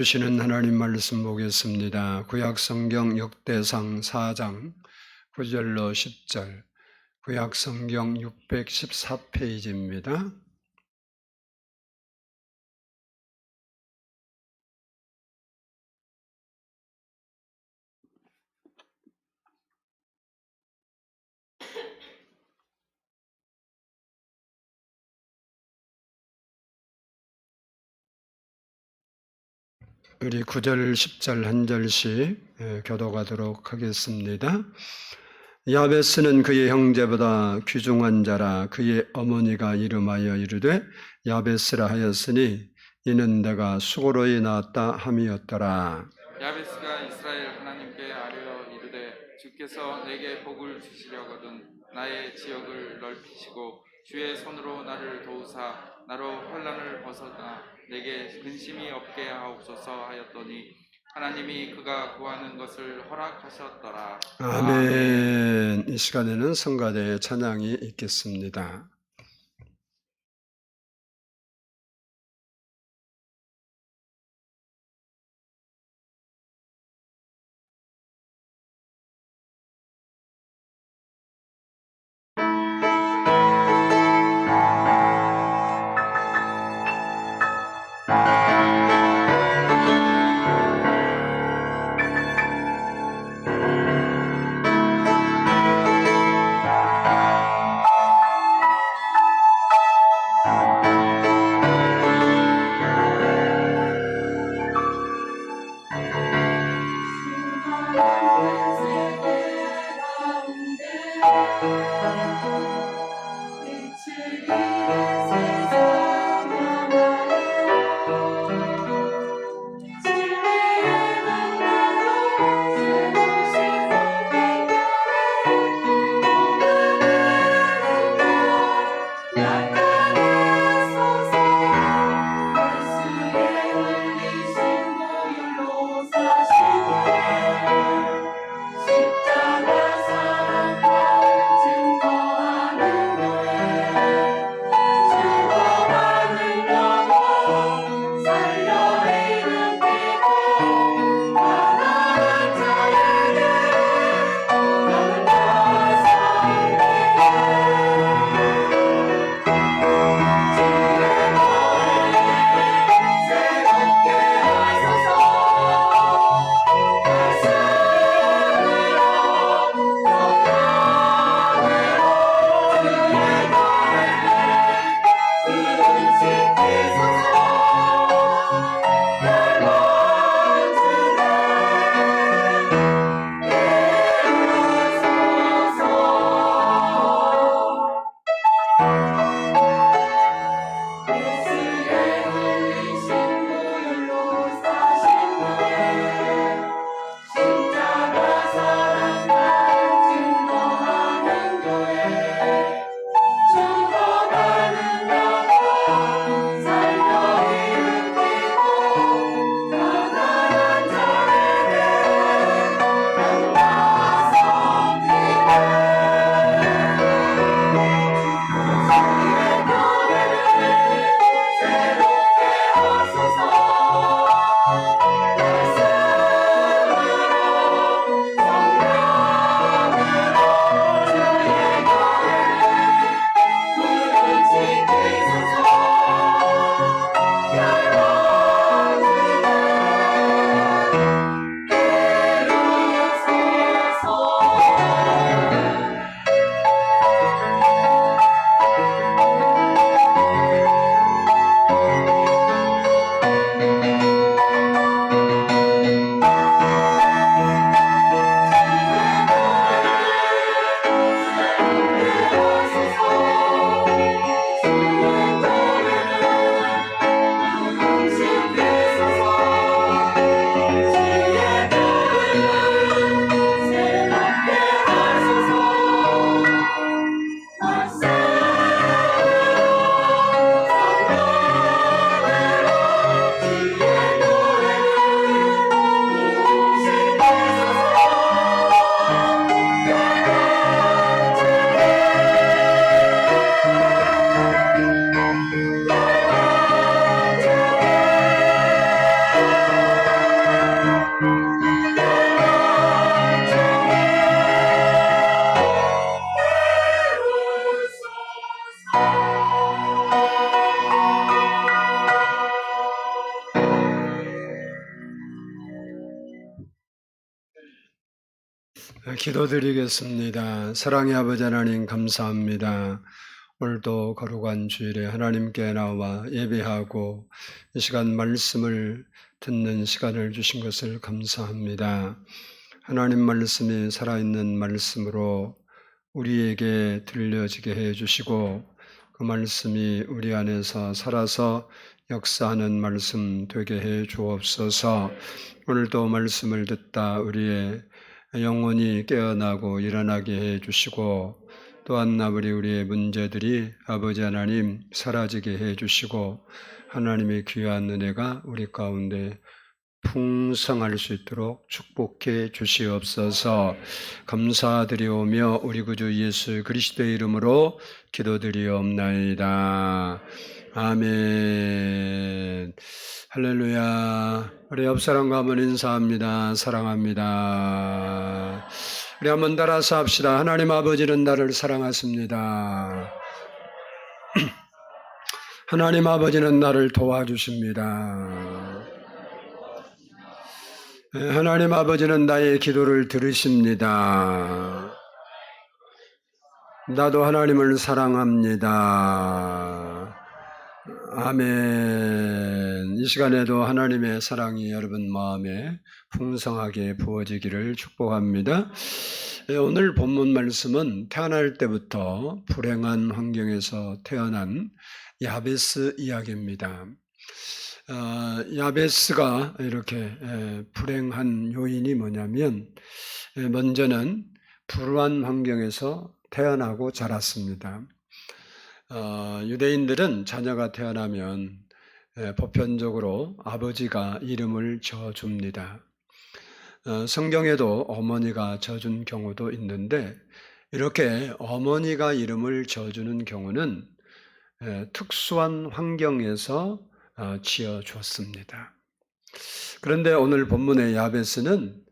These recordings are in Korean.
주시는 하나님 말씀 보겠습니다. 구약성경 역대상 4장 9절로 10절, 구약성경 614페이지입니다. 우리 9절, 10절 한 절씩 교독하도록 하겠습니다. 야베스는 그의 형제보다 귀중한 자라. 그의 어머니가 이름하여 이르되 야베스라 하였으니 이는 내가 수고로이 낳았다 함이었더라. 야베스가 이스라엘 하나님께 아뢰어 이르되 주께서 내게 복을 주시려거든 나의 지역을 넓히시고 주의 손으로 나를 도우사 나로 환난을 벗어나 내게 근심이 없게 하옵소서 하였더니 하나님이 그가 구하는 것을 허락하셨더라. 아멘. 이 시간에는 성가대의 찬양이 있겠습니다. 기도드리겠습니다. 사랑의 아버지 하나님 감사합니다. 오늘도 거룩한 주일에 하나님께 나와 예배하고 이 시간 말씀을 듣는 시간을 주신 것을 감사합니다. 하나님 말씀이 살아있는 말씀으로 우리에게 들려지게 해주시고 그 말씀이 우리 안에서 살아서 역사하는 말씀 되게 해 주옵소서. 오늘도 말씀을 듣다 우리의 영혼이 깨어나고 일어나게 해 주시고 또한 우리의 문제들이 아버지 하나님 사라지게 해 주시고 하나님의 귀한 은혜가 우리 가운데 풍성할 수 있도록 축복해 주시옵소서. 감사드리오며 우리 구주 예수 그리스도의 이름으로 기도드리옵나이다. 아멘. 할렐루야. 우리 옆 사람과 한번 인사합니다. 사랑합니다. 우리 한번 따라서 합시다. 하나님 아버지는 나를 사랑하십니다. 하나님 아버지는 나를 도와주십니다. 하나님 아버지는 나의 기도를 들으십니다. 나도 하나님을 사랑합니다. 아멘. 이 시간에도 하나님의 사랑이 여러분 마음에 풍성하게 부어지기를 축복합니다. 오늘 본문 말씀은 태어날 때부터 불행한 환경에서 태어난 야베스 이야기입니다. 야베스가 이렇게 불행한 요인이 뭐냐면 먼저는 불우한 환경에서 태어나고 자랐습니다. 유대인들은 자녀가 태어나면 보편적으로 아버지가 이름을 지어줍니다. 성경에도 어머니가 지어준 경우도 있는데 이렇게 어머니가 이름을 지어주는 경우는 특수한 환경에서 지어줬습니다. 그런데 오늘 본문의 야베스는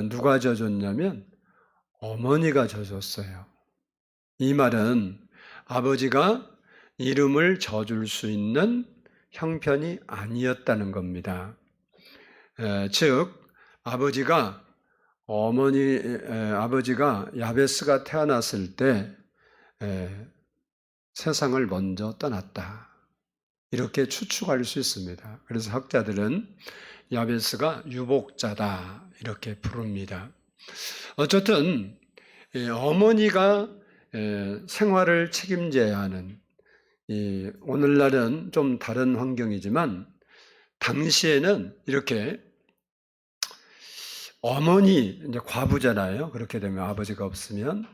누가 지어줬냐면 어머니가 지어줬어요. 이 말은 아버지가 이름을 지어줄 수 있는 형편이 아니었다는 겁니다. 즉 아버지가 야베스가 태어났을 때 세상을 먼저 떠났다. 이렇게 추측할 수 있습니다. 그래서 학자들은 야베스가 유복자다 이렇게 부릅니다. 어쨌든 어머니가 생활을 책임져야 하는 오늘날은 좀 다른 환경이지만 당시에는 이렇게 어머니 이제 과부잖아요. 그렇게 되면 아버지가 없으면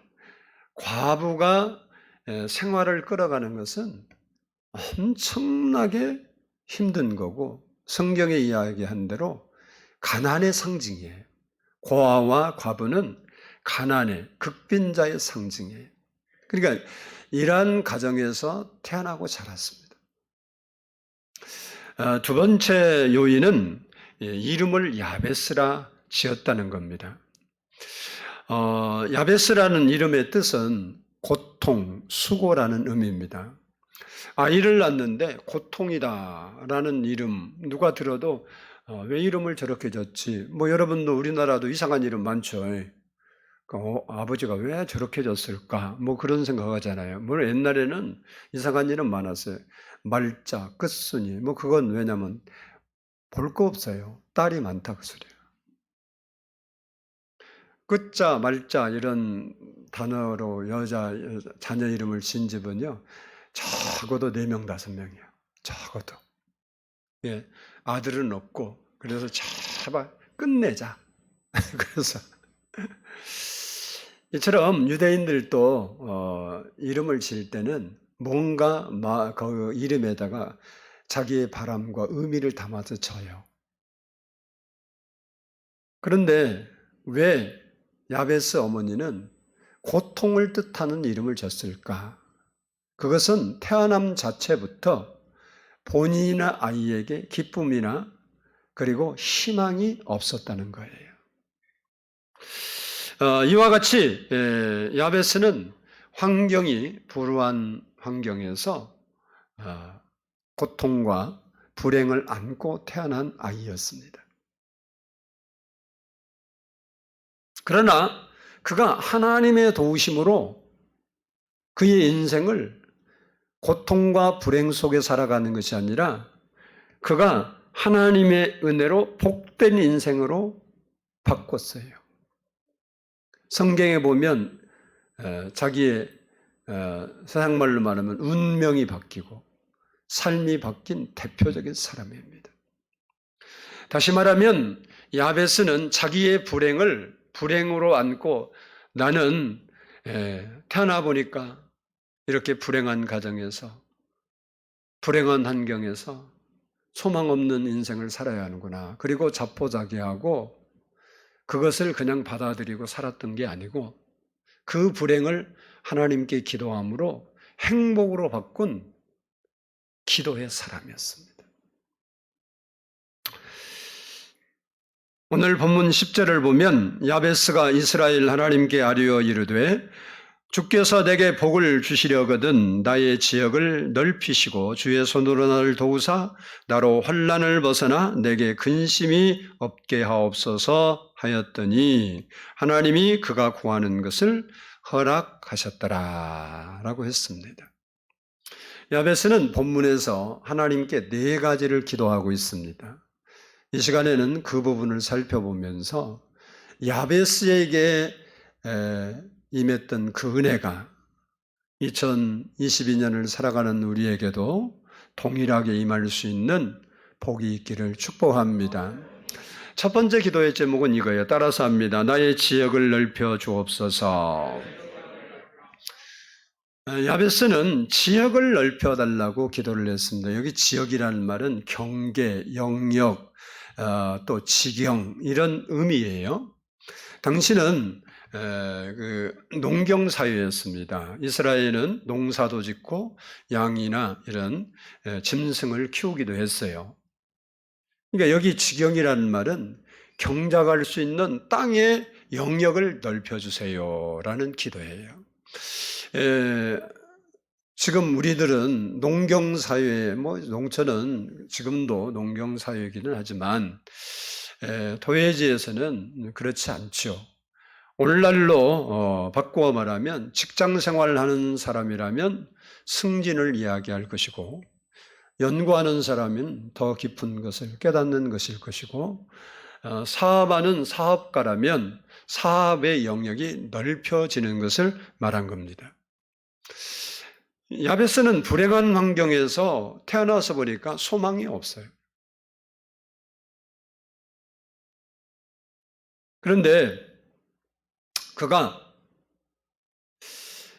과부가 생활을 끌어가는 것은 엄청나게 힘든 거고 성경에 이야기한 대로 가난의 상징이에요. 고아와 과부는 가난의 극빈자의 상징이에요. 그러니까 이러한 가정에서 태어나고 자랐습니다. 두 번째 요인은 이름을 야베스라 지었다는 겁니다. 야베스라는 이름의 뜻은 고통, 수고라는 의미입니다. 아이를 낳는데 고통이다라는 이름 누가 들어도 왜 이름을 저렇게 졌지? 여러분도 우리나라도 이상한 이름 많죠. 아버지가 왜 저렇게 졌을까? 그런 생각하잖아요. 물론 옛날에는 이상한 이름 많았어요. 말자, 끝순이. 그건 왜냐면 볼 거 없어요. 딸이 많다 그 소리예요. 끝자, 말자 이런 단어로 자녀 이름을 지은 집은요. 적어도 4명, 5명이에요. 적어도. 예, 아들은 없고 그래서 제발 끝내자. 그래서 이처럼 유대인들도 이름을 지을 때는 뭔가 그 이름에다가 자기의 바람과 의미를 담아서 져요. 그런데 왜 야베스 어머니는 고통을 뜻하는 이름을 졌을까? 그것은 태어남 자체부터 본인이나 아이에게 기쁨이나 그리고 희망이 없었다는 거예요. 이와 같이 야베스는 환경이 불우한 환경에서 고통과 불행을 안고 태어난 아이였습니다. 그러나 그가 하나님의 도우심으로 그의 인생을 고통과 불행 속에 살아가는 것이 아니라 그가 하나님의 은혜로 복된 인생으로 바꿨어요. 성경에 보면 자기의 세상 말로 말하면 운명이 바뀌고 삶이 바뀐 대표적인 사람입니다. 다시 말하면 야베스는 자기의 불행을 불행으로 안고 나는 태어나 보니까 이렇게 불행한 가정에서 불행한 환경에서 소망 없는 인생을 살아야 하는구나. 그리고 자포자기하고 그것을 그냥 받아들이고 살았던 게 아니고 그 불행을 하나님께 기도함으로 행복으로 바꾼 기도의 사람이었습니다. 오늘 본문 10절을 보면 야베스가 이스라엘 하나님께 아뢰어 이르되 주께서 내게 복을 주시려거든 나의 지역을 넓히시고 주의 손으로 나를 도우사 나로 환난을 벗어나 내게 근심이 없게 하옵소서 하였더니 하나님이 그가 구하는 것을 허락하셨더라 라고 했습니다. 야베스는 본문에서 하나님께 4가지를 기도하고 있습니다. 이 시간에는 그 부분을 살펴보면서 야베스에게 임했던 그 은혜가 2022년을 살아가는 우리에게도 동일하게 임할 수 있는 복이 있기를 축복합니다. 첫 번째 기도의 제목은 이거예요. 따라서 합니다. 나의 지역을 넓혀 주옵소서. 야베스는 지역을 넓혀달라고 기도를 했습니다. 여기 지역이라는 말은 경계, 영역, 또 지경 이런 의미예요. 당시는 농경 사회였습니다. 이스라엘은 농사도 짓고 양이나 이런 짐승을 키우기도 했어요. 그러니까 여기 지경이라는 말은 경작할 수 있는 땅의 영역을 넓혀주세요라는 기도예요. 지금 우리들은 농경사회, 농촌은 지금도 농경사회이기는 하지만 도회지에서는 그렇지 않죠. 오늘날로 바꾸어 말하면 직장생활을 하는 사람이라면 승진을 이야기할 것이고 연구하는 사람은 더 깊은 것을 깨닫는 것일 것이고 사업하는 사업가라면 사업의 영역이 넓혀지는 것을 말한 겁니다. 야베스는 불행한 환경에서 태어나서 보니까 소망이 없어요. 그런데 그가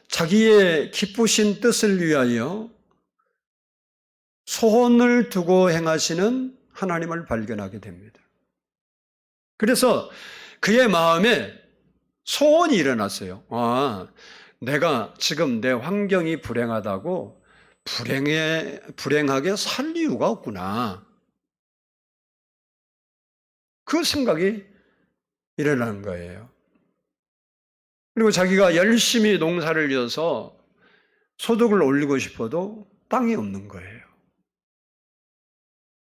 자기의 기쁘신 뜻을 위하여 소원을 두고 행하시는 하나님을 발견하게 됩니다. 그래서 그의 마음에 소원이 일어났어요. 내가 지금 내 환경이 불행하다고 불행하게 살 이유가 없구나. 그 생각이 일어나는 거예요. 그리고 자기가 열심히 농사를 지어서 소득을 올리고 싶어도 땅이 없는 거예요.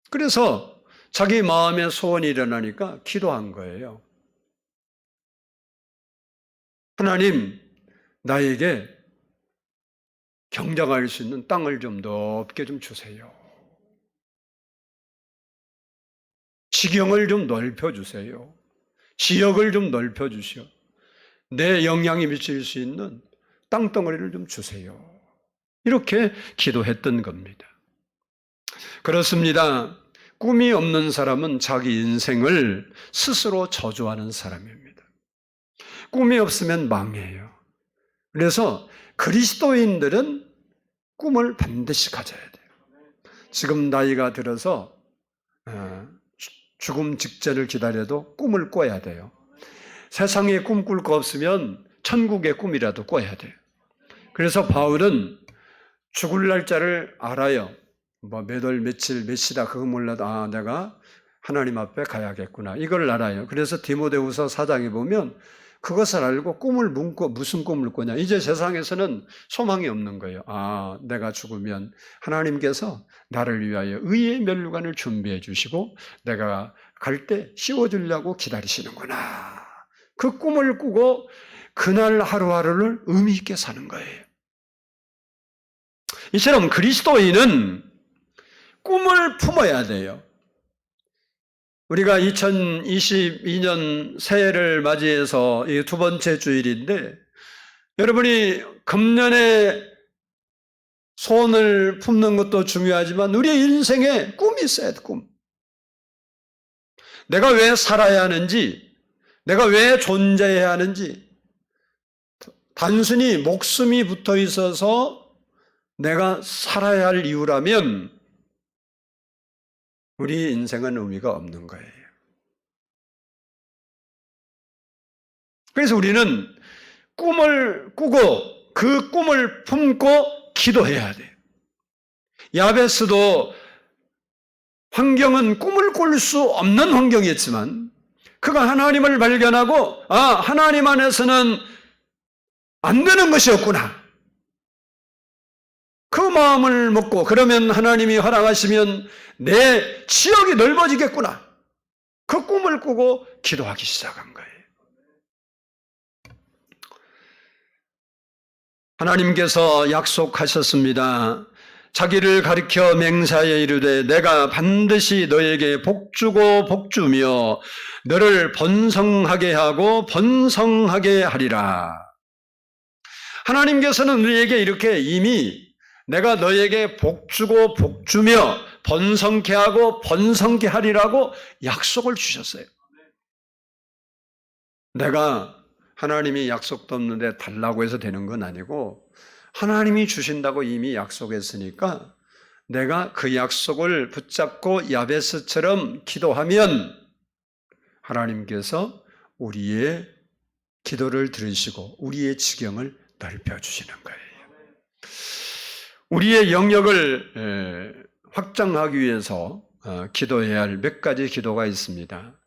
그래서 자기 마음에 소원이 일어나니까 기도한 거예요. 하나님, 나에게 경작할 수 있는 땅을 좀 넓게 좀 주세요. 지경을 좀 넓혀 주세요. 지역을 좀 넓혀 주시오. 내 영향이 미칠 수 있는 땅덩어리를 좀 주세요. 이렇게 기도했던 겁니다. 그렇습니다. 꿈이 없는 사람은 자기 인생을 스스로 저주하는 사람입니다. 꿈이 없으면 망해요. 그래서 그리스도인들은 꿈을 반드시 가져야 돼요. 지금 나이가 들어서 죽음 직전을 기다려도 꿈을 꿔야 돼요. 세상에 꿈 꿀 거 없으면 천국의 꿈이라도 꿔야 돼요. 그래서 바울은 죽을 날짜를 알아요. 몇 월, 며칠, 몇 시다 그거 몰라도 내가 하나님 앞에 가야겠구나. 이걸 알아요. 그래서 디모데후서 4장에 보면 그것을 알고 꿈을 뭉고 무슨 꿈을 꾸냐. 이제 세상에서는 소망이 없는 거예요. 내가 죽으면 하나님께서 나를 위하여 의의 면류관을 준비해 주시고 내가 갈 때 씌워주려고 기다리시는구나. 그 꿈을 꾸고 그날 하루하루를 의미 있게 사는 거예요. 이처럼 그리스도인은 꿈을 품어야 돼요. 우리가 2022년 새해를 맞이해서 이 두 번째 주일인데 여러분이 금년에 소원을 품는 것도 중요하지만 우리의 인생에 꿈이 있어야 돼, 꿈. 내가 왜 살아야 하는지, 내가 왜 존재해야 하는지, 단순히 목숨이 붙어 있어서 내가 살아야 할 이유라면 우리 인생은 의미가 없는 거예요. 그래서 우리는 꿈을 꾸고 그 꿈을 품고 기도해야 돼요. 야베스도 환경은 꿈을 꿀 수 없는 환경이었지만 그가 하나님을 발견하고 하나님 안에서는 안 되는 것이었구나. 그 마음을 먹고 그러면 하나님이 허락하시면 내 지역이 넓어지겠구나. 그 꿈을 꾸고 기도하기 시작한 거예요. 하나님께서 약속하셨습니다. 자기를 가리켜 맹세하여 이르되 내가 반드시 너에게 복주고 복주며 너를 번성하게 하고 번성하게 하리라. 하나님께서는 우리에게 이렇게 이미 내가 너에게 복주고 복주며 번성케 하고 번성케 하리라고 약속을 주셨어요. 내가 하나님이 약속도 없는데 달라고 해서 되는 건 아니고 하나님이 주신다고 이미 약속했으니까 내가 그 약속을 붙잡고 야베스처럼 기도하면 하나님께서 우리의 기도를 들으시고 우리의 지경을 넓혀주시는 거예요. 우리의 영역을 확장하기 위해서 기도해야 할 몇 가지 기도가 있습니다.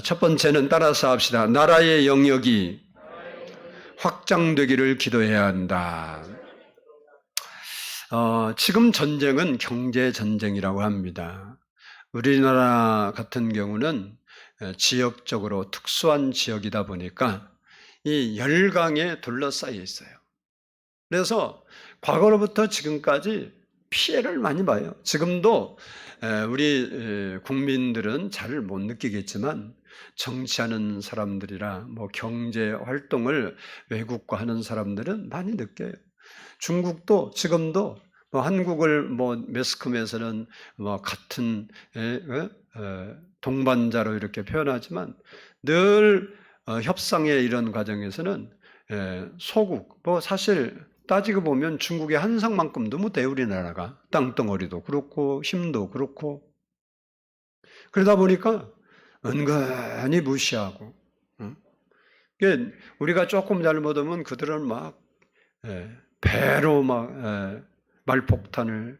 첫 번째는 따라서 합시다. 나라의 영역이 확장되기를 기도해야 한다. 지금 전쟁은 경제전쟁이라고 합니다. 우리나라 같은 경우는 지역적으로 특수한 지역이다 보니까 이 열강에 둘러싸여 있어요. 그래서 과거로부터 지금까지 피해를 많이 봐요. 지금도 우리 국민들은 잘 못 느끼겠지만 정치하는 사람들이라 경제 활동을 외국과 하는 사람들은 많이 느껴요. 중국도 지금도 한국을 매스컴에서는 같은 동반자로 이렇게 표현하지만 늘 협상의 이런 과정에서는 소국 사실 따지고 보면 중국의 한상만큼 너무 돼 우리나라가 땅덩어리도 그렇고 힘도 그렇고 그러다 보니까 은근히 무시하고 우리가 조금 잘못하면 그들은 배로 말폭탄을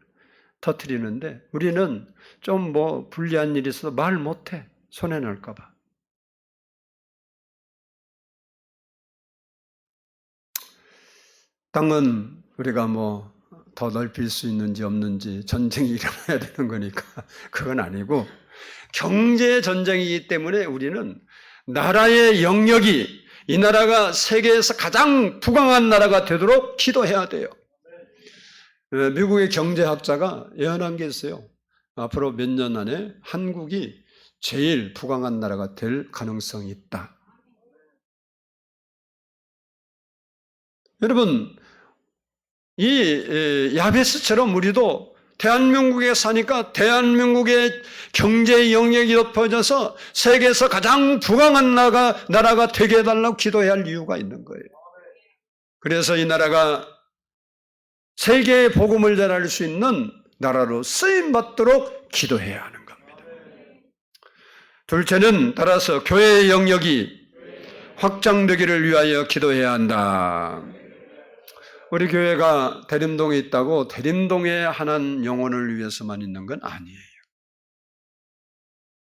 터뜨리는데 우리는 좀 불리한 일이 있어도 말 못해. 손해 날까 봐. 땅은 우리가 더 넓힐 수 있는지 없는지 전쟁이 일어나야 되는 거니까 그건 아니고 경제 전쟁이기 때문에 우리는 나라의 영역이 이 나라가 세계에서 가장 부강한 나라가 되도록 기도해야 돼요. 미국의 경제학자가 예언한 게 있어요. 앞으로 몇 년 안에 한국이 제일 부강한 나라가 될 가능성이 있다. 여러분, 이 야베스처럼 우리도 대한민국에 사니까 대한민국의 경제 영역이 높아져서 세계에서 가장 부강한 나라가 되게 해달라고 기도해야 할 이유가 있는 거예요. 그래서 이 나라가 세계의 복음을 전할 수 있는 나라로 쓰임받도록 기도해야 하는 겁니다. 둘째는 따라서 교회의 영역이 확장되기를 위하여 기도해야 한다. 우리 교회가 대림동에 있다고 대림동에 하나님 영혼을 위해서만 있는 건 아니에요.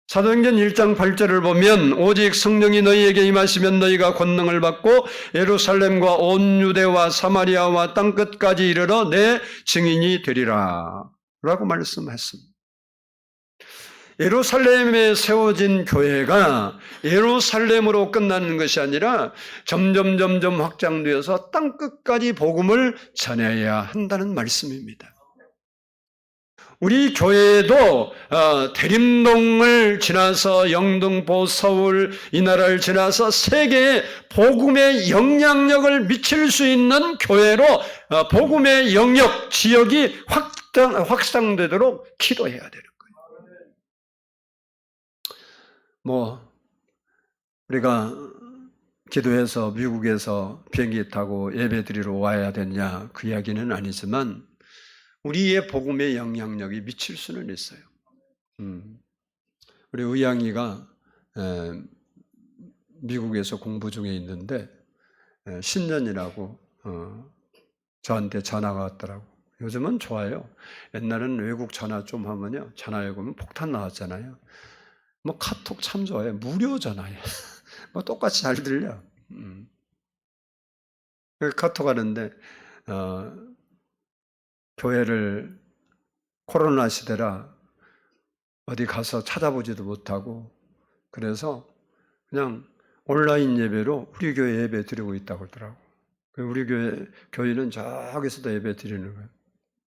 사도행전 1장 8절을 보면 오직 성령이 너희에게 임하시면 너희가 권능을 받고 예루살렘과 온 유대와 사마리아와 땅끝까지 이르러 내 증인이 되리라 라고 말씀했습니다. 예루살렘에 세워진 교회가 예루살렘으로 끝나는 것이 아니라 점점 확장되어서 땅끝까지 복음을 전해야 한다는 말씀입니다. 우리 교회도 대림동을 지나서 영등포, 서울 이 나라를 지나서 세계에 복음의 영향력을 미칠 수 있는 교회로 복음의 영역, 지역이 확장되도록 기도해야 되는 거예요. 우리가 기도해서 미국에서 비행기 타고 예배 드리러 와야 되냐 그 이야기는 아니지만 우리의 복음의 영향력이 미칠 수는 있어요. 우리 의양이가 미국에서 공부 중에 있는데 신년이라고 저한테 전화가 왔더라고. 요즘은 좋아요. 옛날에는 외국 전화 좀 하면요, 전화요금은 폭탄 나왔잖아요. 카톡 참 좋아요. 무료 전화예요. 똑같이 잘 들려. 카톡 하는데 교회를 코로나 시대라 어디 가서 찾아보지도 못하고 그래서 그냥 온라인 예배로 우리 교회 예배 드리고 있다고 그러더라고. 우리 교회는 저기서도 예배 드리는 거예요.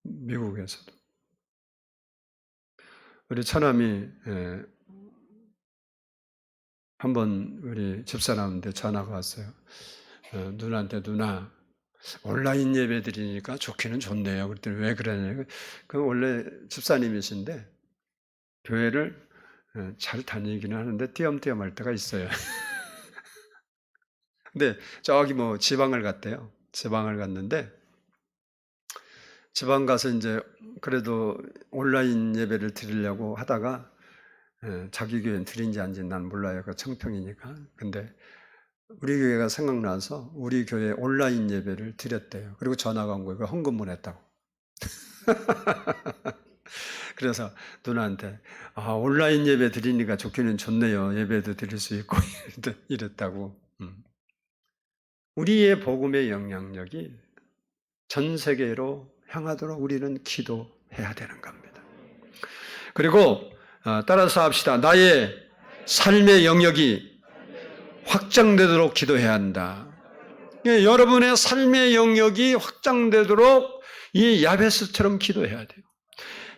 미국에서도. 우리 처남이 한번 우리 집사람한테 전화가 왔어요. 누나한테 누나 온라인 예배 드리니까 좋기는 좋네요. 그랬더니 왜 그러냐고. 그 원래 집사님이신데 교회를 잘 다니기는 하는데 띄엄띄엄 할 때가 있어요. 근데 저기 지방을 갔대요. 지방을 갔는데 지방 가서 이제 그래도 온라인 예배를 드리려고 하다가 자기 교회는 드린지 아닌지 난 몰라요. 그 청평이니까. 근데 우리 교회가 생각나서 우리 교회 온라인 예배를 드렸대요. 그리고 전화가 온 거예요. 헌금 보냈다고. 그래서 누나한테 온라인 예배 드리니까 좋기는 좋네요. 예배도 드릴 수 있고 이랬다고. 우리의 복음의 영향력이 전 세계로 향하도록 우리는 기도해야 되는 겁니다. 그리고 따라서 합시다. 나의 삶의 영역이 확장되도록 기도해야 한다. 여러분의 삶의 영역이 확장되도록 이 야베스처럼 기도해야 돼요.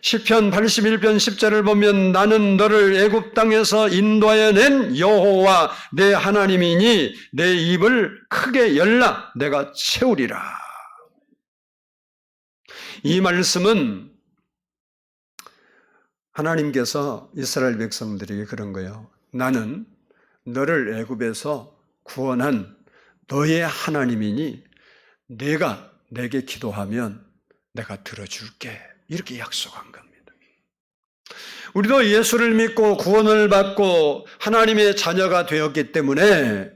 시편 81편 10절을 보면 나는 너를 애굽 땅에서 인도하여 낸 여호와 내 하나님이니 내 입을 크게 열라 내가 채우리라. 이 말씀은 하나님께서 이스라엘 백성들에게 그런 거예요. 나는 너를 애굽에서 구원한 너의 하나님이니 내가 내게 기도하면 내가 들어줄게. 이렇게 약속한 겁니다. 우리도 예수를 믿고 구원을 받고 하나님의 자녀가 되었기 때문에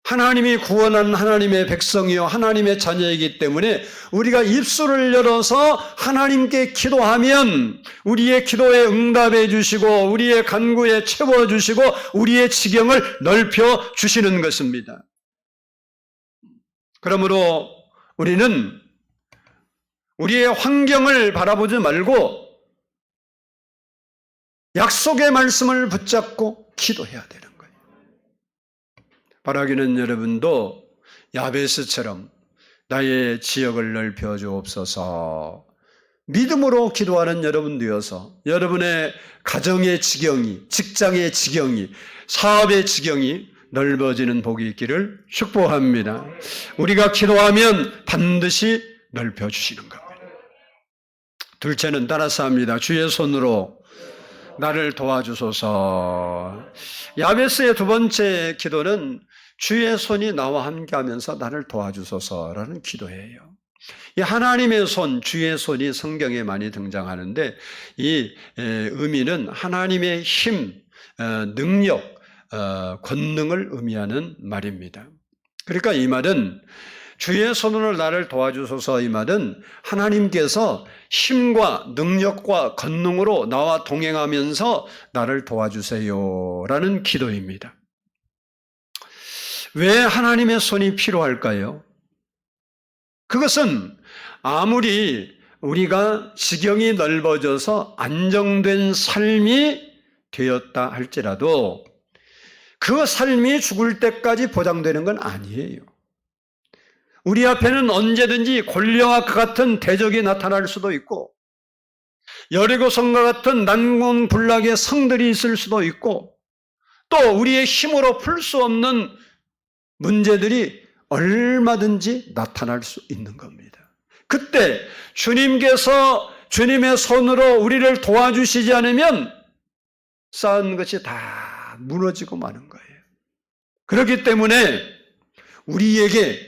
하나님이 구원한 하나님의 백성이요 하나님의 자녀이기 때문에 우리가 입술을 열어서 하나님께 기도하면 우리의 기도에 응답해 주시고 우리의 간구에 채워 주시고 우리의 지경을 넓혀 주시는 것입니다. 그러므로 우리는 우리의 환경을 바라보지 말고 약속의 말씀을 붙잡고 기도해야 되는 거예요. 바라기는 여러분도 야베스처럼 나의 지역을 넓혀 주옵소서 믿음으로 기도하는 여러분 되어서 여러분의 가정의 지경이, 직장의 지경이, 사업의 지경이 넓어지는 복이 있기를 축복합니다. 우리가 기도하면 반드시 넓혀주시는 겁니다. 둘째는 따라서 합니다. 주의 손으로 나를 도와주소서. 야베스의 두 번째 기도는 주의 손이 나와 함께하면서 나를 도와주소서라는 기도예요. 이 하나님의 손, 주의 손이 성경에 많이 등장하는데 이 의미는 하나님의 힘, 능력, 권능을 의미하는 말입니다. 그러니까 이 말은 주의 손으로 나를 도와주소서 이 말은 하나님께서 힘과 능력과 권능으로 나와 동행하면서 나를 도와주세요라는 기도입니다. 왜 하나님의 손이 필요할까요? 그것은 아무리 우리가 지경이 넓어져서 안정된 삶이 되었다 할지라도 그 삶이 죽을 때까지 보장되는 건 아니에요. 우리 앞에는 언제든지 골리앗과 같은 대적이 나타날 수도 있고 여리고성과 같은 난공불락의 성들이 있을 수도 있고 또 우리의 힘으로 풀 수 없는 문제들이 얼마든지 나타날 수 있는 겁니다. 그때 주님께서 주님의 손으로 우리를 도와주시지 않으면 쌓은 것이 다 무너지고 마는 거예요. 그렇기 때문에 우리에게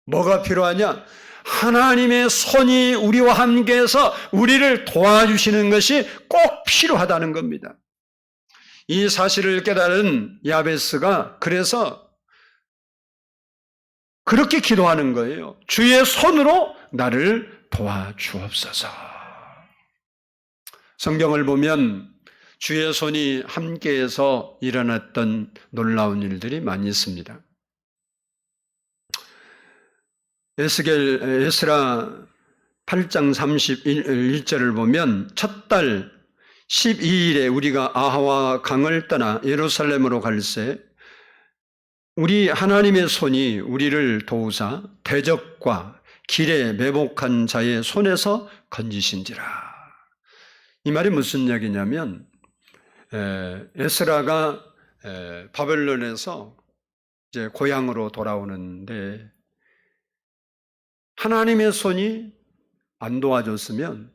뭐가 필요하냐? 하나님의 손이 우리와 함께해서 우리를 도와주시는 것이 꼭 필요하다는 겁니다. 이 사실을 깨달은 야베스가 그래서 그렇게 기도하는 거예요. 주의 손으로 나를 도와주옵소서. 성경을 보면 주의 손이 함께해서 일어났던 놀라운 일들이 많이 있습니다. 에스라 8장 31절을 보면 첫 달 12일에 우리가 아하와 강을 떠나 예루살렘으로 갈새 우리 하나님의 손이 우리를 도우사 대적과 길에 매복한 자의 손에서 건지신지라. 이 말이 무슨 이야기냐면 에스라가 바벨론에서 이제 고향으로 돌아오는데 하나님의 손이 안 도와줬으면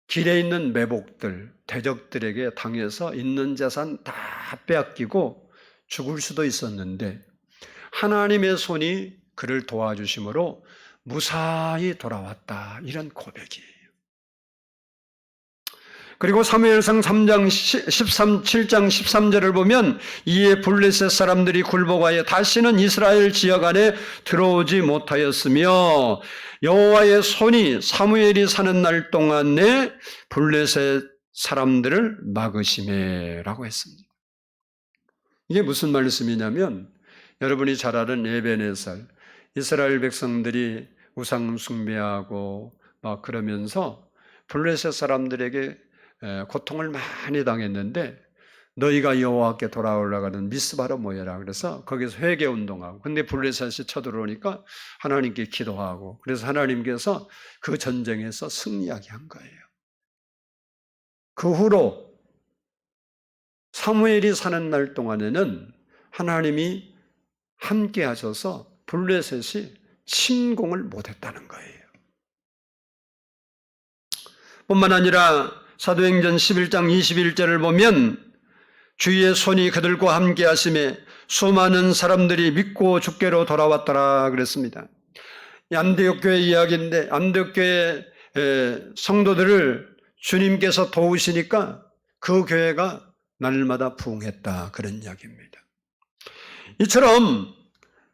길에 있는 매복들, 대적들에게 당해서 있는 재산 다 빼앗기고 죽을 수도 있었는데 하나님의 손이 그를 도와주심으로 무사히 돌아왔다. 이런 고백이에요. 그리고 사무엘상 7장 13절을 보면 이에 블레셋 사람들이 굴복하여 다시는 이스라엘 지역 안에 들어오지 못하였으며 여호와의 손이 사무엘이 사는 날 동안에 블레셋 사람들을 막으시매라고 했습니다. 이게 무슨 말씀이냐면 여러분이 잘 아는 에벤에살 이스라엘 백성들이 우상 숭배하고 막 그러면서 블레셋 사람들에게 고통을 많이 당했는데 너희가 여호와께 돌아올라가는 미스바로 모여라. 그래서 거기서 회개 운동하고 근데 블레셋이 쳐들어오니까 하나님께 기도하고 그래서 하나님께서 그 전쟁에서 승리하게 한 거예요. 그 후로 사무엘이 사는 날 동안에는 하나님이 함께 하셔서 블레셋이 침공을 못했다는 거예요. 뿐만 아니라 사도행전 11장 21절을 보면 주의 손이 그들과 함께 하심에 수많은 사람들이 믿고 주께로 돌아왔더라 그랬습니다. 안디옥 교회 이야기인데 안디옥 교회 성도들을 주님께서 도우시니까 그 교회가 날마다 부흥했다 그런 이야기입니다. 이처럼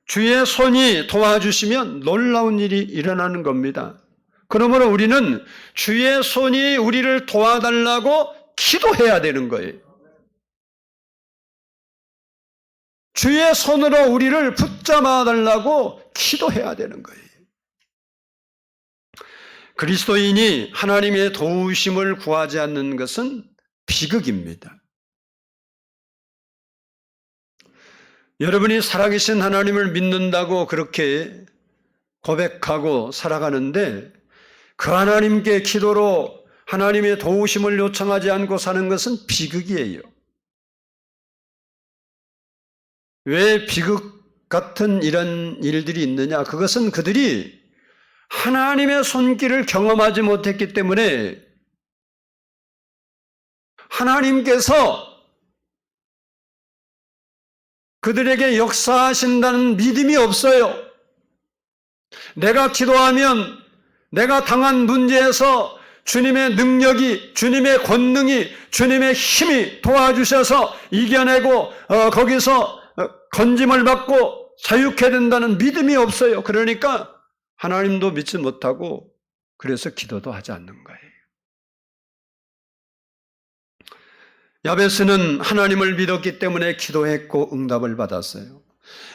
주의 손이 도와주시면 놀라운 일이 일어나는 겁니다. 그러므로 우리는 주의 손이 우리를 도와달라고 기도해야 되는 거예요. 주의 손으로 우리를 붙잡아 달라고 기도해야 되는 거예요. 그리스도인이 하나님의 도우심을 구하지 않는 것은 비극입니다. 여러분이 살아계신 하나님을 믿는다고 그렇게 고백하고 살아가는데 그 하나님께 기도로 하나님의 도우심을 요청하지 않고 사는 것은 비극이에요. 왜 비극 같은 이런 일들이 있느냐? 그것은 그들이 하나님의 손길을 경험하지 못했기 때문에 하나님께서 그들에게 역사하신다는 믿음이 없어요. 내가 기도하면 내가 당한 문제에서 주님의 능력이, 주님의 권능이, 주님의 힘이 도와주셔서 이겨내고 거기서 건짐을 받고 자유케 된다는 믿음이 없어요. 그러니까 하나님도 믿지 못하고 그래서 기도도 하지 않는 거예요. 야베스는 하나님을 믿었기 때문에 기도했고 응답을 받았어요.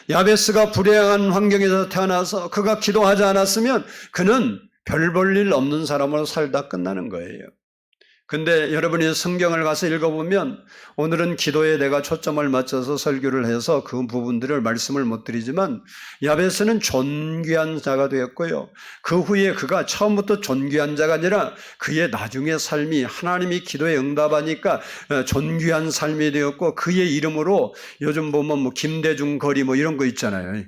야베스가 불행한 환경에서 태어나서 그가 기도하지 않았으면 그는 별 볼 일 없는 사람으로 살다 끝나는 거예요. 근데 여러분이 성경을 가서 읽어보면 오늘은 기도에 내가 초점을 맞춰서 설교를 해서 그 부분들을 말씀을 못 드리지만 야베스는 존귀한 자가 되었고요. 그 후에 그가 처음부터 존귀한 자가 아니라 그의 나중의 삶이 하나님이 기도에 응답하니까 존귀한 삶이 되었고 그의 이름으로 요즘 보면 뭐 김대중 거리 뭐 이런 거 있잖아요.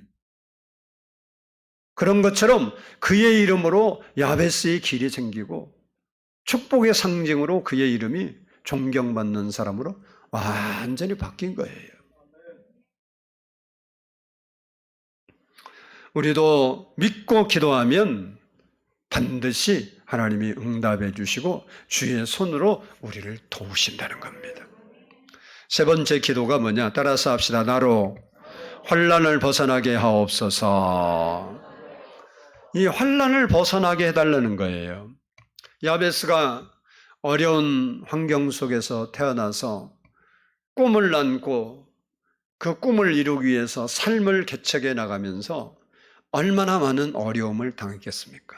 그런 것처럼 그의 이름으로 야베스의 길이 생기고 축복의 상징으로 그의 이름이 존경받는 사람으로 완전히 바뀐 거예요. 우리도 믿고 기도하면 반드시 하나님이 응답해 주시고 주의 손으로 우리를 도우신다는 겁니다. 세 번째 기도가 뭐냐? 따라서 합시다. 나로 환난을 벗어나게 하옵소서. 이 환난을 벗어나게 해달라는 거예요. 야베스가 어려운 환경 속에서 태어나서 꿈을 안고 그 꿈을 이루기 위해서 삶을 개척해 나가면서 얼마나 많은 어려움을 당했겠습니까?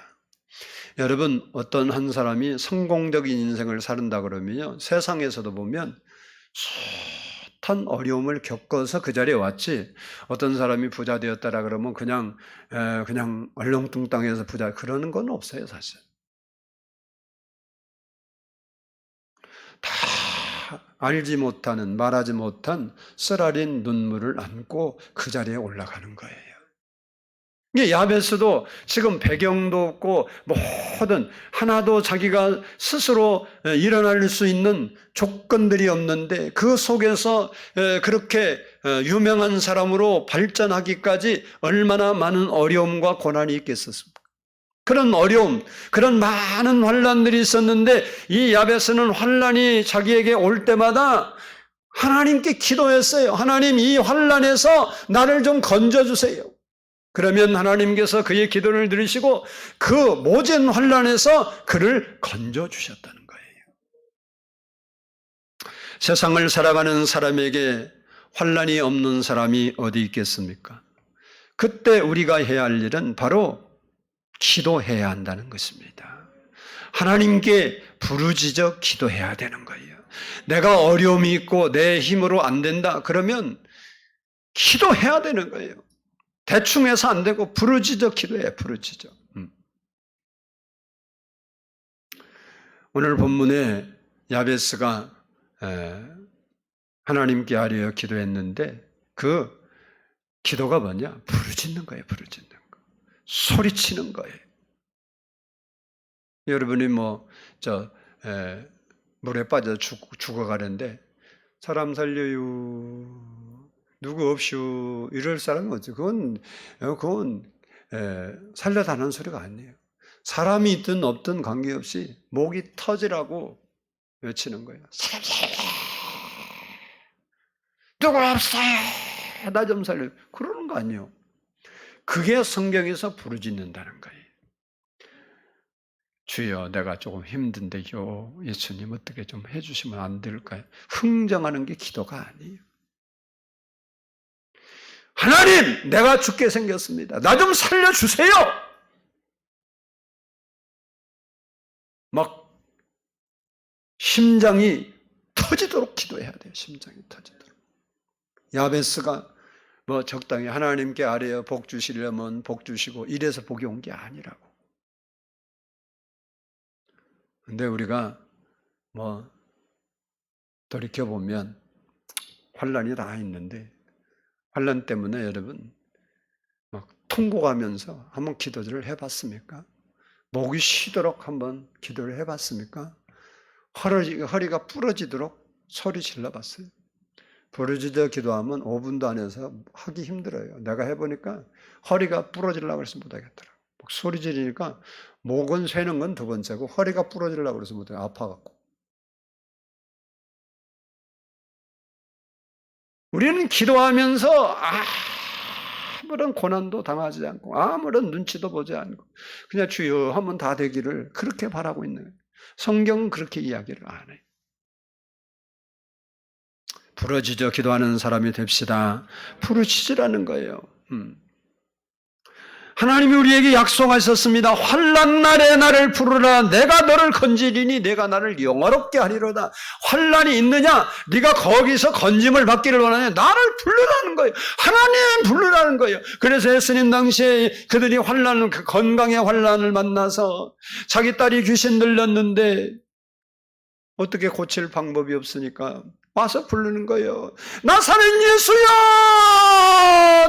여러분, 어떤 한 사람이 성공적인 인생을 살다 그러면요, 세상에서도 보면 숱한 어려움을 겪어서 그 자리에 왔지, 어떤 사람이 부자 되었다라 그러면 그냥 얼렁뚱땅해서 부자, 그러는 건 없어요, 사실. 다 알지 못하는, 말하지 못한 쓰라린 눈물을 안고 그 자리에 올라가는 거예요. 야베스도 지금 배경도 없고 모든 하나도 자기가 스스로 일어날 수 있는 조건들이 없는데 그 속에서 그렇게 유명한 사람으로 발전하기까지 얼마나 많은 어려움과 고난이 있겠습니까? 그런 어려움, 그런 많은 환난들이 있었는데 이 야베스는 환난이 자기에게 올 때마다 하나님께 기도했어요. 하나님, 이 환난에서 나를 좀 건져주세요. 그러면 하나님께서 그의 기도를 들으시고 그 모진 환난에서 그를 건져주셨다는 거예요. 세상을 살아가는 사람에게 환난이 없는 사람이 어디 있겠습니까? 그때 우리가 해야 할 일은 바로 기도해야 한다는 것입니다. 하나님께 부르짖어 기도해야 되는 거예요. 내가 어려움이 있고 내 힘으로 안 된다 그러면 기도해야 되는 거예요. 대충 해서 안 되고 부르짖어 기도해, 부르짖어. 오늘 본문에 야베스가 하나님께 아뢰어 기도했는데 그 기도가 뭐냐? 부르짖는 거예요, 부르짖는 거. 소리치는 거예요. 여러분이 물에 빠져 죽어가는데 사람 살려요, 누구 없슈 이럴 사람은 어째? 그건 살려달라는 소리가 아니에요. 사람이 있든 없든 관계없이 목이 터지라고 외치는 거예요. 사람 살려, 누구 없어요, 나 좀 살려, 그러는 거 아니에요. 그게 성경에서 부르짖는다는 거예요. 주여, 내가 조금 힘든데요, 예수님 어떻게 좀 해주시면 안 될까요? 흥정하는 게 기도가 아니에요. 하나님, 내가 죽게 생겼습니다. 나 좀 살려주세요. 막 심장이 터지도록 기도해야 돼요. 심장이 터지도록. 야베스가 적당히 하나님께 아뢰어 복 주시려면 복 주시고 이래서 복이 온 게 아니라고. 근데 우리가 돌이켜보면 환난이 다 있는데 환난 때문에 여러분 막 통곡하면서 한번 기도를 해봤습니까? 목이 쉬도록 한번 기도를 해봤습니까? 허리가 부러지도록 소리 질러봤어요. 부르짖어 기도하면 5분도 안 해서 하기 힘들어요. 내가 해보니까 허리가 부러지려고 해서 못하겠더라고요. 소리 지르니까 목은 쇠는 건 두 번째고 허리가 부러지려고 해서 못해요. 아파갖고. 우리는 기도하면서 아무런 고난도 당하지 않고 아무런 눈치도 보지 않고 그냥 주여 하면 다 되기를 그렇게 바라고 있는 거예요. 성경은 그렇게 이야기를 안 해요. 부르짖어 기도하는 사람이 됩시다. 부르짖으라는 거예요. 하나님이 우리에게 약속하셨습니다. 환난 날에 나를 부르라. 내가 너를 건지리니 내가 나를 영화롭게 하리로다. 환난이 있느냐? 네가 거기서 건짐을 받기를 원하냐? 나를 부르라는 거예요. 하나님 부르라는 거예요. 그래서 예수님 당시에 그들이 그 건강의 환난을 만나서 자기 딸이 귀신 들렸는데 어떻게 고칠 방법이 없으니까 와서 부르는 거예요. 나사렛 예수여,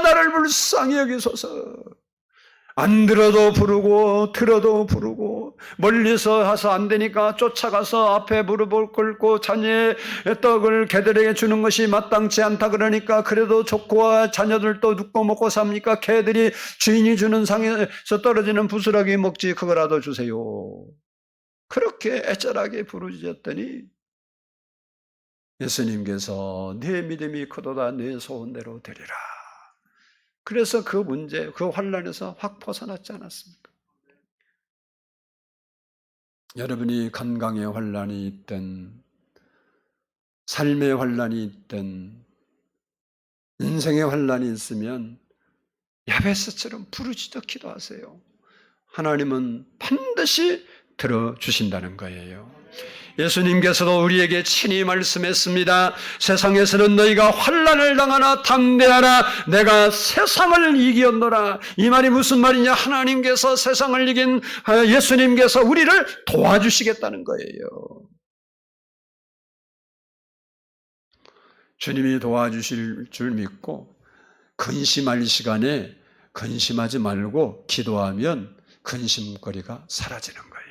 나를 불쌍히 여기소서. 안 들어도 부르고 들어도 부르고 멀리서 와서 안 되니까 쫓아가서 앞에 무릎을 꿇고 자녀의 떡을 개들에게 주는 것이 마땅치 않다 그러니까 그래도 족구와 자녀들도 눕고 먹고 삽니까? 개들이 주인이 주는 상에서 떨어지는 부스러기 먹지 그거라도 주세요. 그렇게 애절하게 부르짖었더니 예수님께서 네 믿음이 크도다 네 소원대로 되리라. 그래서 그 문제, 그 환난에서 확 벗어났지 않았습니까? 여러분이 건강의 환난이 있든 삶의 환난이 있든 인생의 환난이 있으면 야베스처럼 부르짖어 기도하세요. 하나님은 반드시 들어주신다는 거예요. 예수님께서도 우리에게 친히 말씀했습니다. 세상에서는 너희가 환난을 당하나 담대하라. 내가 세상을 이기었노라. 이 말이 무슨 말이냐? 하나님께서 세상을 이긴 예수님께서 우리를 도와주시겠다는 거예요. 주님이 도와주실 줄 믿고 근심할 시간에 근심하지 말고 기도하면 근심거리가 사라지는 거예요.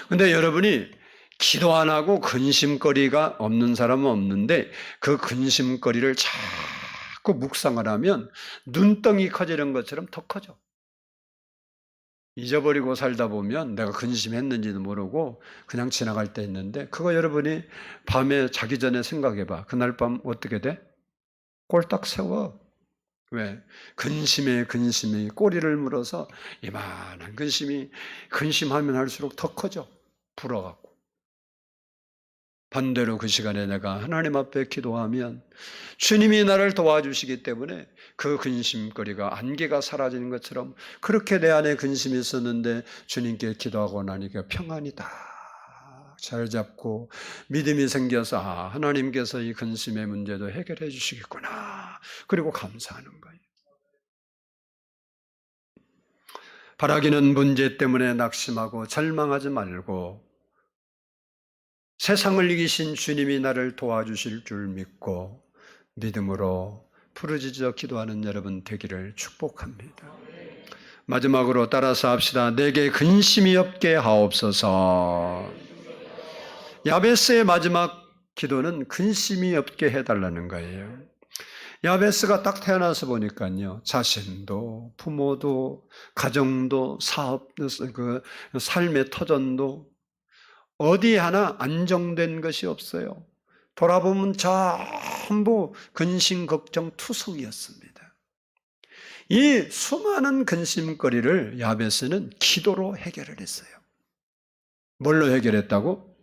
근데 여러분이 기도 안 하고 근심거리가 없는 사람은 없는데 그 근심거리를 자꾸 묵상을 하면 눈덩이 커지는 것처럼 더 커져. 잊어버리고 살다 보면 내가 근심했는지도 모르고 그냥 지나갈 때 있는데 그거 여러분이 밤에 자기 전에 생각해 봐. 그날 밤 어떻게 돼? 꼴딱 세워. 왜? 근심에 꼬리를 물어서 이만한 근심하면 할수록 더 커져. 불어갖고. 반대로 그 시간에 내가 하나님 앞에 기도하면 주님이 나를 도와주시기 때문에 그 근심거리가 안개가 사라지는 것처럼 그렇게 내 안에 근심이 있었는데 주님께 기도하고 나니까 평안이 다 잘 잡고 믿음이 생겨서 하나님께서 이 근심의 문제도 해결해 주시겠구나. 그리고 감사하는 거예요. 바라기는 문제 때문에 낙심하고 절망하지 말고 세상을 이기신 주님이 나를 도와주실 줄 믿고 믿음으로 부르짖어 기도하는 여러분 되기를 축복합니다. 마지막으로 따라서 합시다. 내게 근심이 없게 하옵소서. 야베스의 마지막 기도는 근심이 없게 해달라는 거예요. 야베스가 딱 태어나서 보니까요, 자신도 부모도 가정도 사업, 삶의 터전도 어디 하나 안정된 것이 없어요. 돌아보면 전부 근심 걱정 투성이었습니다. 이 수많은 근심거리를 야베스는 기도로 해결을 했어요. 뭘로 해결했다고?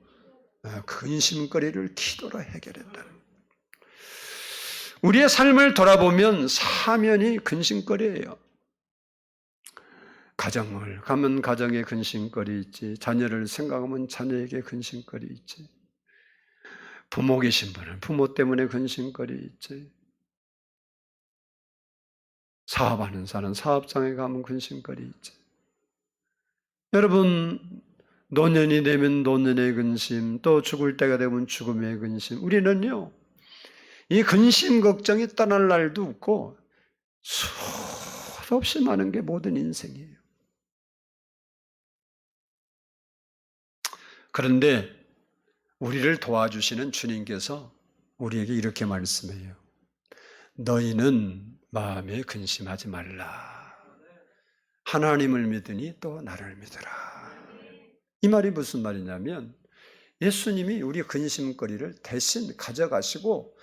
근심거리를 기도로 해결했다는. 우리의 삶을 돌아보면 사면이 근심거리예요. 가정을 가면 가정에 근심거리 있지, 자녀를 생각하면 자녀에게 근심거리 있지, 부모 계신 분은 부모 때문에 근심거리 있지, 사업하는 사람 사업장에 가면 근심거리 있지. 여러분, 노년이 되면 노년의 근심, 또 죽을 때가 되면 죽음의 근심. 우리는요, 이 근심 걱정이 떠날 날도 없고 수없이 많은 게 모든 인생이에요. 그런데 우리를 도와주시는 주님께서 우리에게 이렇게 말씀해요. 너희는 마음에 근심하지 말라. 하나님을 믿으니 또 나를 믿으라. 이 말이 무슨 말이냐면 예수님이 우리 근심거리를 대신 가져가시고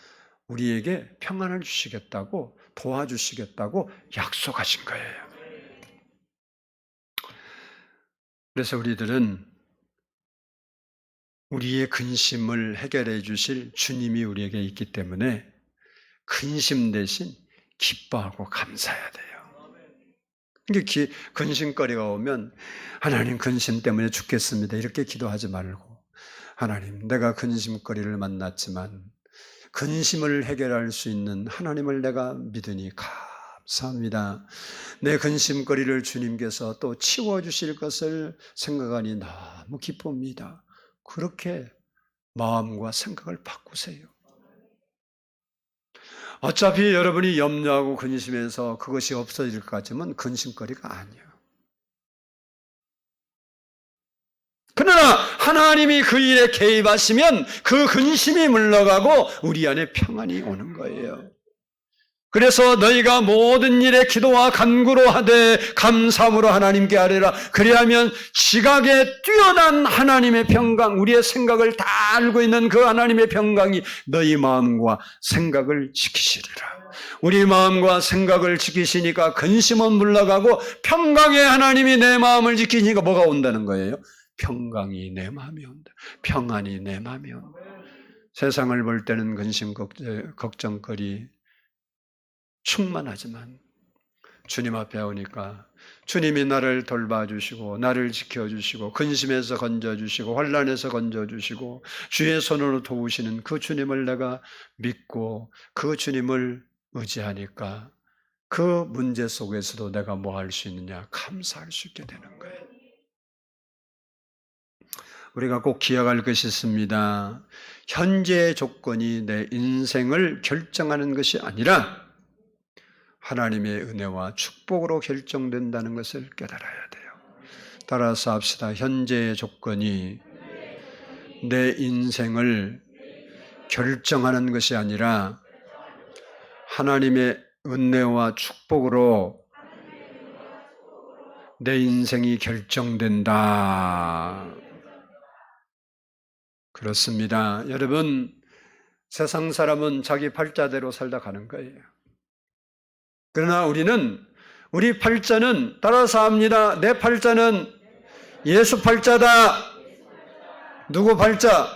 우리에게 평안을 주시겠다고 도와주시겠다고 약속하신 거예요. 그래서 우리들은 우리의 근심을 해결해 주실 주님이 우리에게 있기 때문에 근심 대신 기뻐하고 감사해야 돼요. 이게 근심거리가 오면 하나님 근심 때문에 죽겠습니다 이렇게 기도하지 말고 하나님 내가 근심거리를 만났지만 근심을 해결할 수 있는 하나님을 내가 믿으니 감사합니다. 내 근심거리를 주님께서 또 치워주실 것을 생각하니 너무 기쁩니다. 그렇게 마음과 생각을 바꾸세요. 어차피 여러분이 염려하고 근심해서 그것이 없어질 것 같으면 근심거리가 아니에요. 그러나 하나님이 그 일에 개입하시면 그 근심이 물러가고 우리 안에 평안이 오는 거예요. 그래서 너희가 모든 일에 기도와 간구로 하되 감사함으로 하나님께 아뢰라. 그리하면 지각에 뛰어난 하나님의 평강, 우리의 생각을 다 알고 있는 그 하나님의 평강이 너희 마음과 생각을 지키시리라. 우리 마음과 생각을 지키시니까 근심은 물러가고 평강의 하나님이 내 마음을 지키니까 뭐가 온다는 거예요? 평강이 내 마음에 온다. 평안이 내 마음에 온다. 세상을 볼 때는 근심, 걱정거리 충만하지만 주님 앞에 오니까 주님이 나를 돌봐주시고 나를 지켜주시고 근심에서 건져주시고 환난에서 건져주시고 주의 손으로 도우시는 그 주님을 내가 믿고 그 주님을 의지하니까 그 문제 속에서도 내가 뭐 할 수 있느냐? 감사할 수 있게 되는 거예요. 우리가 꼭 기억할 것이 있습니다. 현재의 조건이 내 인생을 결정하는 것이 아니라 하나님의 은혜와 축복으로 결정된다는 것을 깨달아야 돼요. 따라서 합시다. 현재의 조건이 내 인생을 결정하는 것이 아니라 하나님의 은혜와 축복으로 내 인생이 결정된다. 그렇습니다. 여러분, 세상 사람은 자기 팔자대로 살다 가는 거예요. 그러나 우리는 우리 팔자는 따라서 합니다. 내 팔자는 예수 팔자다. 누구 팔자?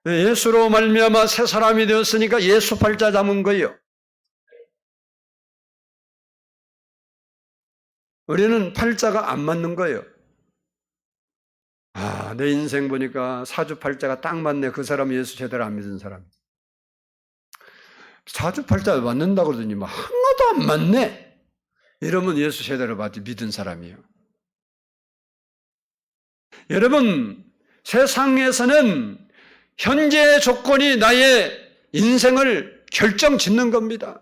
예수로 말미암아 새 사람이 되었으니까 예수 팔자 잡은 거예요. 우리는 팔자가 안 맞는 거예요. 내 인생 보니까 사주팔자가 딱 맞네. 그 사람은 예수 제대로 안 믿은 사람. 사주팔자 맞는다고 그러더니 하나도 안 맞네. 이러면 예수 제대로 믿은 사람이에요. 여러분, 세상에서는 현재의 조건이 나의 인생을 결정짓는 겁니다.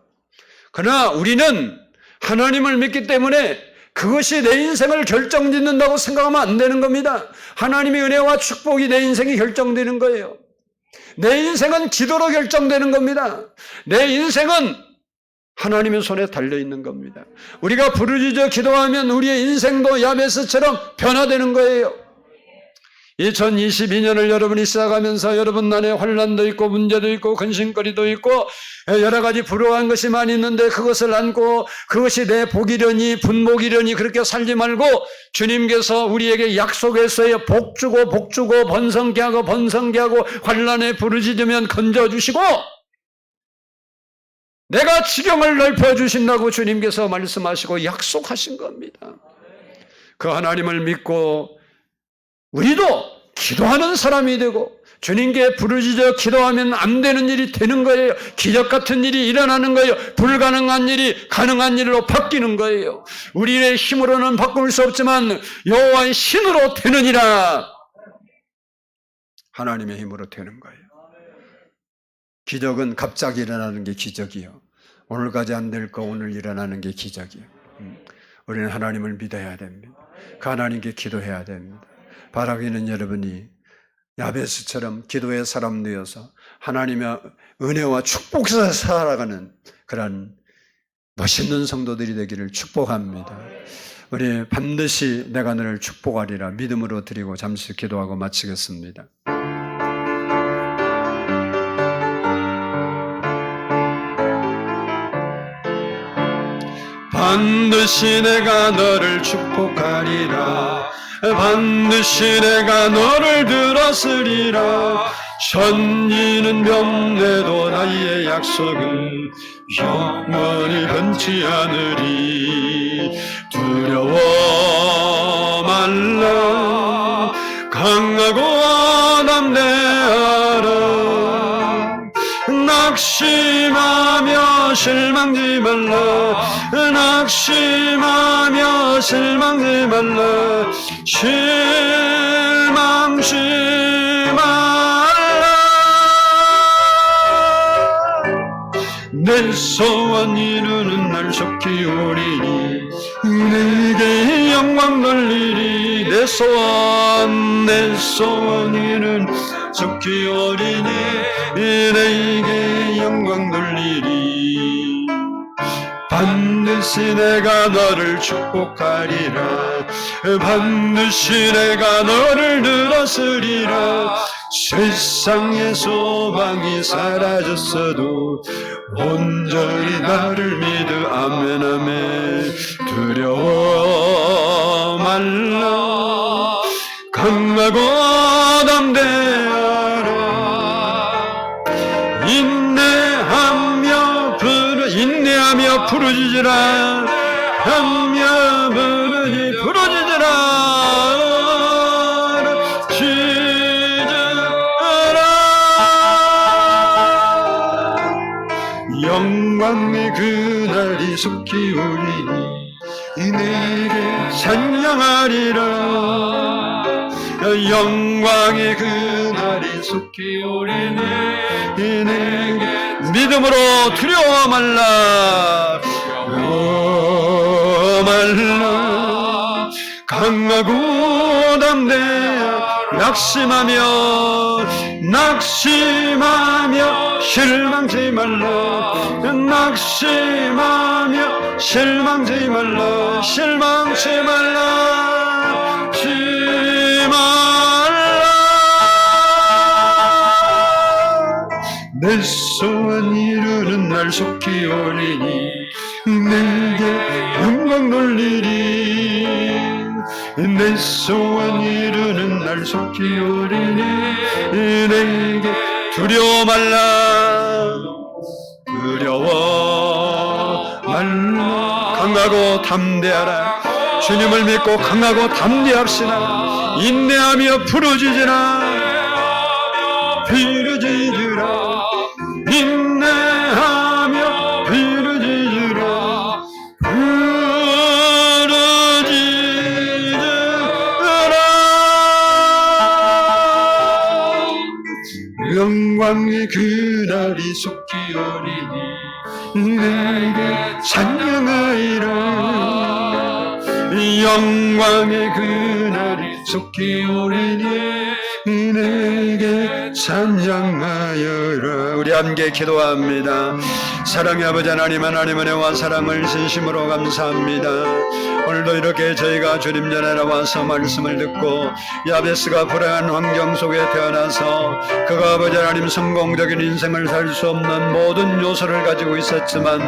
그러나 우리는 하나님을 믿기 때문에 그것이 내 인생을 결정짓는다고 생각하면 안 되는 겁니다. 하나님의 은혜와 축복이 내 인생이 결정되는 거예요. 내 인생은 기도로 결정되는 겁니다. 내 인생은 하나님의 손에 달려있는 겁니다. 우리가 부르짖어 기도하면 우리의 인생도 야베스처럼 변화되는 거예요. 2022년을 여러분이 시작하면서 여러분 안에 환난도 있고 문제도 있고 근심거리도 있고 여러 가지 불우한 것이 많이 있는데 그것을 안고 그것이 내 복이려니 분복이려니 그렇게 살지 말고 주님께서 우리에게 약속했어요. 복 주고 번성케 하고 환난에 부르짖으면 건져주시고 내가 지경을 넓혀주신다고 주님께서 말씀하시고 약속하신 겁니다. 그 하나님을 믿고 우리도 기도하는 사람이 되고 주님께 부르짖어 기도하면 안 되는 일이 되는 거예요. 기적 같은 일이 일어나는 거예요. 불가능한 일이 가능한 일로 바뀌는 거예요. 우리의 힘으로는 바꿀 수 없지만 여호와의 신으로 되느니라. 하나님의 힘으로 되는 거예요. 기적은 갑자기 일어나는 게 기적이요. 오늘까지 안 될 거 오늘 일어나는 게 기적이요. 우리는 하나님을 믿어야 됩니다. 그 하나님께 기도해야 됩니다. 바라기는 여러분이 야베스처럼 기도의 사람 되어서 하나님의 은혜와 축복에서 살아가는 그런 멋있는 성도들이 되기를 축복합니다. 우리 반드시 내가 너를 축복하리라 믿음으로 드리고 잠시 기도하고 마치겠습니다. 반드시 내가 너를 축복하리라. 반드시 내가 너를 들었으리라. 천지는 명래도 나의 약속은 영원히 변치 않으리. 두려워 말라. 강하고 담대하라. 낙심하며 실망지 말라. 낙심하며 실망지 말라. 실망지 말라. 내 소원 이루는 날 속히 오리니 내게 영광 돌리리. 내 소원 이루는 속히 오리니 내게 영광 돌리리. 반드시 내가 너를 축복하리라. 반드시 내가 너를 들었으리라. 세상의 소망이 사라졌어도 온전히 나를 믿으. 아멘 아멘. 두려워 말라. 강하고 담대하라. 인내하며 부르짖으라. 부르짖으라. 영광의 그날이 속히 오리니 내게 찬양하리라. 영광의 그날이 속히 오리니 내게 믿음으로 두려워 말라. 두려워 말라. 강하고 담대하라. 낙심하며 실망지 말라. 낙심하며 실망지 말라. 실망지 말라. 내 소원 이루는 날 속히 오리니 내게 영광 돌리리. 내 소원 이루는 날 속히 오리니 내게 두려워 말라. 두려워 말라. 강하고 담대하라. 주님을 믿고 강하고 담대합시다. 인내하며 부르짖으라. 부르짖으라. 인내하며 부르짖으라. 영광의 그날이 속히 오리니 내게 찬양하리라. 영광의 그날이 속히 오리니 내게 찬양하여라. 우리 함께 기도합니다. 사랑의 아버지 하나님, 하나님 은혜와 사랑을 진심으로 감사합니다. 오늘도 이렇게 저희가 주님 전에 나와서 말씀을 듣고 야베스가 불행한 환경 속에 태어나서 그가 아버지 하나님 성공적인 인생을 살 수 없는 모든 요소를 가지고 있었지만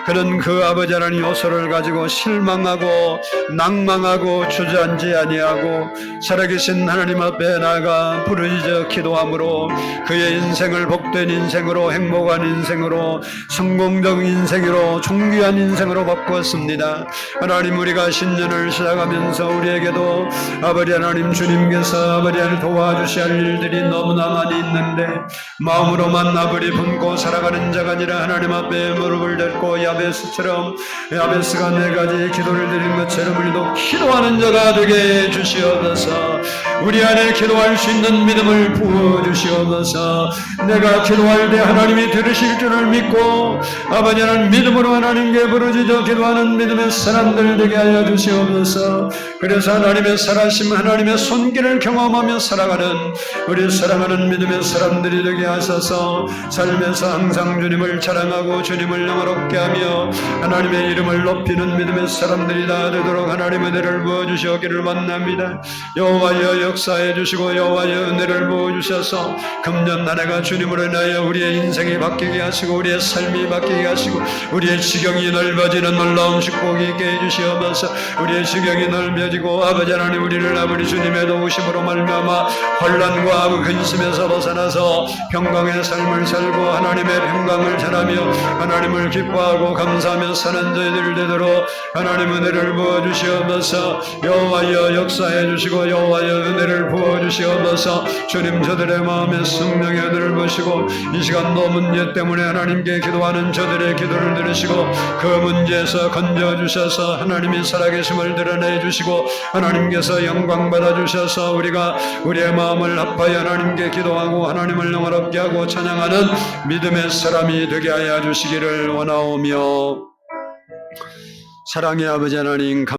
그는 그 아버지 하나님 요소를 가지고 실망하고 낭망하고 주저앉지 아니하고 살아계신 하나님 앞에 나아가 부르짖어 기도함으로 그의 인생을 복된 인생으로, 행복한 인생으로, 성공적 인생으로, 존귀한 인생으로 바꾸었습니다. 하나님, 우리가 신년을 시작하면서 우리에게도 아버지 하나님 주님께서 아버지 하나님 도와주셔야 할 일들이 너무나 많이 있는데 마음으로만 나불이 품고 살아가는 자가 아니라 하나님 앞에 무릎을 꿇고 야베스가 4가지 기도를 드린 것처럼 우리도 기도하는 자가 되게 해주시옵소서. 우리 안에 기도할 수 있는 믿음을 부어주시옵소서. 내가 기도할 때 하나님이 들으실 줄을 믿고 아버지 하나님 믿음으로 하나님께 부르짖어 기도하는 믿음의 사람들 되게 하여 주시옵소서. 그래서 하나님의 살아심, 하나님의 손길을 경험하며 살아가는 우리 사랑하는 믿음의 사람들이 되게 하셔서 삶에서 항상 주님을 자랑하고 주님을 영화롭게 하며 하나님의 이름을 높이는 믿음의 사람들이 다 되도록 하나님의 은혜를 부어주시기를 원합니다. 여호와여 역사해 주시고 여호와여 은혜를 부어주셔서 금년 한 해가 주님으로 인하여 우리의 인생이 바뀌게 하시고 우리의 삶이 바뀌게 하시고 우리의 지경이 넓어지는 놀라운 축복이 있게 해주시옵소서. 우리의 지경이 넓어지고 아버지 하나님 우리를 아버지 주님의 도우심으로 말미암아 혼란과 근심에서 벗어나서 평강의 삶을 살고 하나님의 평강을 전하며 하나님을 기뻐하고 감사하며 사는 저희들 되도록 하나님 은혜를 부어주시옵소서. 여호와여 역사해 주시고 여호와여 은혜를 부어주시옵소서. 주님 저들의 마음에 성령의 은혜를 보시고 이 시간도 문제 때문에 하나님께 기도하는 저들의 기도를 들으시고 그 문제에서 건져주셔서 하나님이 살아계심을 드러내 주시고 하나님께서 영광 받아주셔서 우리가 우리의 마음을 합하여 하나님께 기도하고 하나님을 영화롭게 하고 찬양하는 믿음의 사람이 되게 하여 주시기를 원하오며 사랑의 아버지 하나님